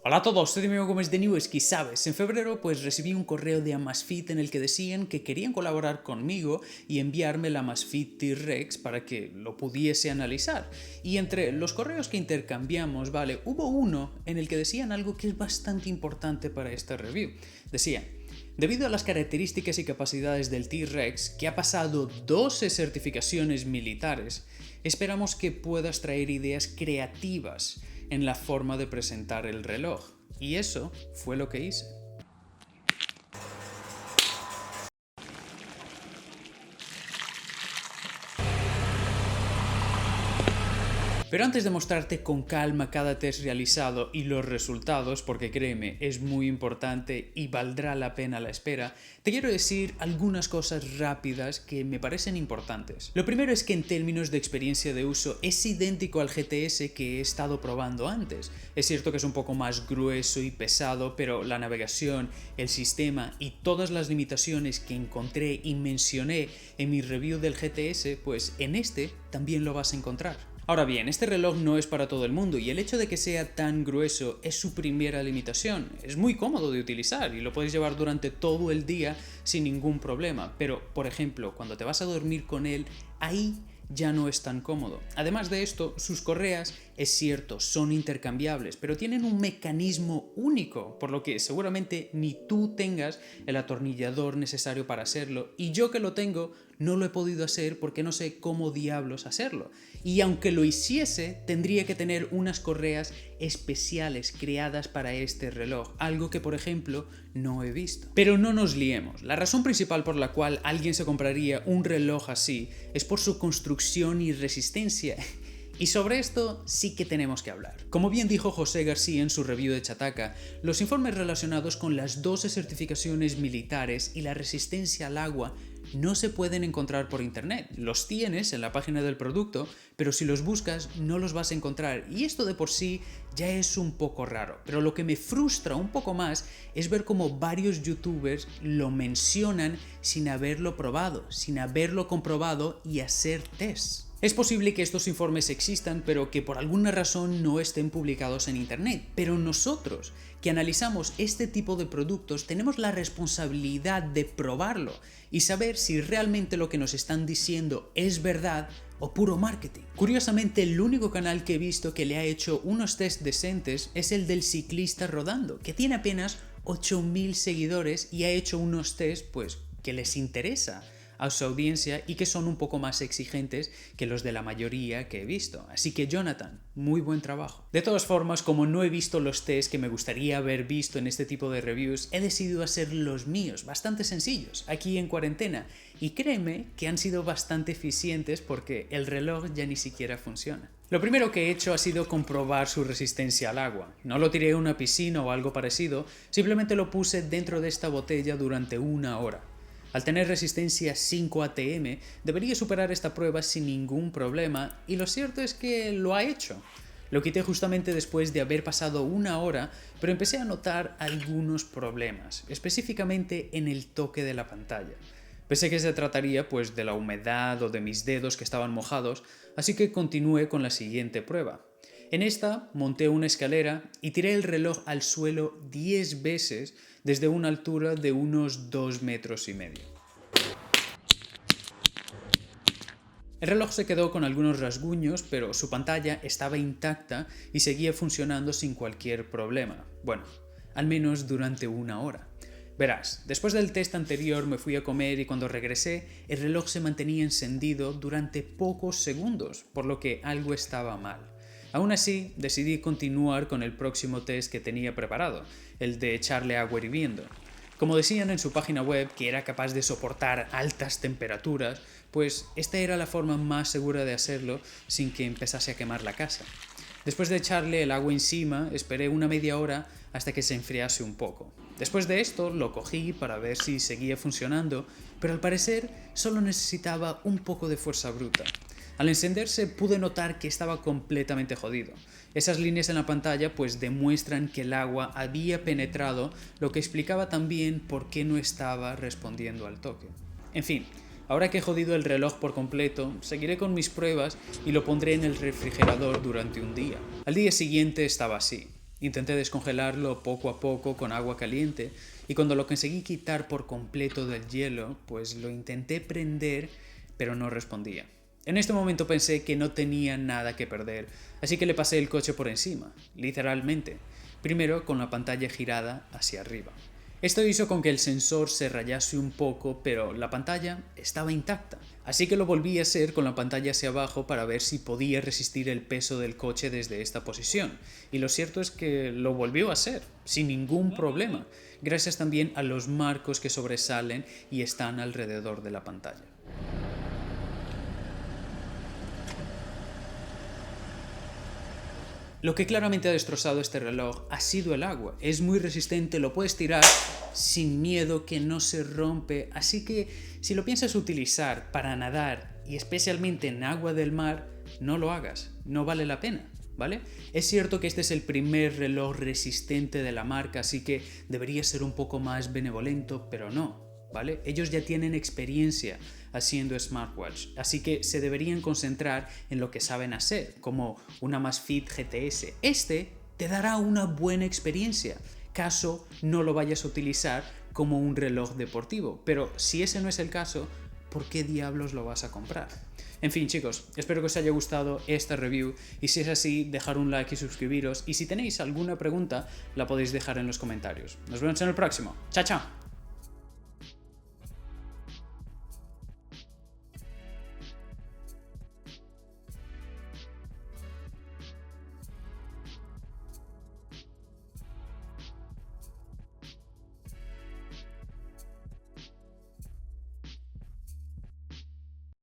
Hola a todos, soy Diego Gómez de Newski. Sabes, en febrero pues recibí un correo de Amazfit en el que decían que querían colaborar conmigo y enviarme la Amazfit T-Rex para que lo pudiese analizar. Y entre los correos que intercambiamos, vale, hubo uno en el que decían algo que es bastante importante para esta review. Decían: debido a las características y capacidades del T-Rex, que ha pasado 12 certificaciones militares, esperamos que puedas traer ideas creativas en la forma de presentar el reloj. Y eso fue lo que hice. Pero antes de mostrarte con calma cada test realizado y los resultados, porque créeme, es muy importante y valdrá la pena la espera, te quiero decir algunas cosas rápidas que me parecen importantes. Lo primero es que en términos de experiencia de uso es idéntico al GTS que he estado probando antes. Es cierto que es un poco más grueso y pesado, pero la navegación, el sistema y todas las limitaciones que encontré y mencioné en mi review del GTS, pues en este también lo vas a encontrar. Ahora bien, este reloj no es para todo el mundo y el hecho de que sea tan grueso es su primera limitación. Es muy cómodo de utilizar y lo puedes llevar durante todo el día sin ningún problema, pero por ejemplo, cuando te vas a dormir con él, ahí ya no es tan cómodo. Además de esto, sus correas, es cierto, son intercambiables, pero tienen un mecanismo único, por lo que seguramente ni tú tengas el atornillador necesario para hacerlo, y yo que lo tengo no lo he podido hacer porque no sé cómo diablos hacerlo. Y aunque lo hiciese, tendría que tener unas correas especiales creadas para este reloj, algo que por ejemplo no he visto. Pero no nos liemos, la razón principal por la cual alguien se compraría un reloj así es por su construcción y resistencia. Y sobre esto sí que tenemos que hablar. Como bien dijo José García en su review de Chataca, los informes relacionados con las 12 certificaciones militares y la resistencia al agua no se pueden encontrar por internet. Los tienes en la página del producto, pero si los buscas no los vas a encontrar, y esto de por sí ya es un poco raro. Pero lo que me frustra un poco más es ver cómo varios youtubers lo mencionan sin haberlo probado, sin haberlo comprobado y hacer tests. Es posible que estos informes existan, pero que por alguna razón no estén publicados en internet. Pero nosotros, que analizamos este tipo de productos, tenemos la responsabilidad de probarlo y saber si realmente lo que nos están diciendo es verdad o puro marketing. Curiosamente, el único canal que he visto que le ha hecho unos tests decentes es el del ciclista rodando, que tiene apenas 8000 seguidores y ha hecho unos tests pues que les interesa a su audiencia y que son un poco más exigentes que los de la mayoría que he visto. Así que Jonathan, muy buen trabajo. De todas formas, como no he visto los tests que me gustaría haber visto en este tipo de reviews, he decidido hacer los míos, bastante sencillos, aquí en cuarentena. Y créeme que han sido bastante eficientes porque el reloj ya ni siquiera funciona. Lo primero que he hecho ha sido comprobar su resistencia al agua. No lo tiré a una piscina o algo parecido, simplemente lo puse dentro de esta botella durante 1 hora. Al tener resistencia 5 atm, debería superar esta prueba sin ningún problema, y lo cierto es que lo ha hecho. Lo quité justamente después de haber pasado 1 hora, pero empecé a notar algunos problemas, específicamente en el toque de la pantalla. Pensé que se trataría pues de la humedad o de mis dedos que estaban mojados, así que continué con la siguiente prueba. En esta monté una escalera y tiré el reloj al suelo 10 veces desde una altura de unos 2,5 metros. El reloj se quedó con algunos rasguños, pero su pantalla estaba intacta y seguía funcionando sin cualquier problema. Bueno, al menos durante 1 hora. Verás, después del test anterior me fui a comer y cuando regresé el reloj se mantenía encendido durante pocos segundos, por lo que algo estaba mal. Aún así, decidí continuar con el próximo test que tenía preparado, el de echarle agua hirviendo. Como decían en su página web que era capaz de soportar altas temperaturas, pues esta era la forma más segura de hacerlo sin que empezase a quemar la casa. Después de echarle el agua encima, esperé una media hora hasta que se enfriase un poco. Después de esto, lo cogí para ver si seguía funcionando, pero al parecer solo necesitaba un poco de fuerza bruta. Al encenderse pude notar que estaba completamente jodido. Esas líneas en la pantalla pues demuestran que el agua había penetrado, lo que explicaba también por qué no estaba respondiendo al toque. En fin, ahora que he jodido el reloj por completo, seguiré con mis pruebas y lo pondré en el refrigerador durante un día. Al día siguiente estaba así. Intenté descongelarlo poco a poco con agua caliente y cuando lo conseguí quitar por completo del hielo, pues lo intenté prender, pero no respondía. En este momento pensé que no tenía nada que perder, así que le pasé el coche por encima, literalmente, primero con la pantalla girada hacia arriba. Esto hizo con que el sensor se rayase un poco, pero la pantalla estaba intacta. Así que lo volví a hacer con la pantalla hacia abajo para ver si podía resistir el peso del coche desde esta posición. Y lo cierto es que lo volvió a hacer, sin ningún problema, gracias también a los marcos que sobresalen y están alrededor de la pantalla. Lo que claramente ha destrozado este reloj ha sido el agua. Es muy resistente, lo puedes tirar sin miedo que no se rompe. Así que si lo piensas utilizar para nadar y especialmente en agua del mar, no lo hagas. No vale la pena, ¿vale? Es cierto que este es el primer reloj resistente de la marca, así que debería ser un poco más benevolento, pero no, ¿vale? Ellos ya tienen experiencia haciendo smartwatch, así que se deberían concentrar en lo que saben hacer, como una Amazfit GTS. Este te dará una buena experiencia, caso no lo vayas a utilizar como un reloj deportivo. Pero si ese no es el caso, ¿por qué diablos lo vas a comprar? En fin, chicos, espero que os haya gustado esta review y si es así, dejar un like y suscribiros, y si tenéis alguna pregunta la podéis dejar en los comentarios. Nos vemos en el próximo. ¡Chao, chao!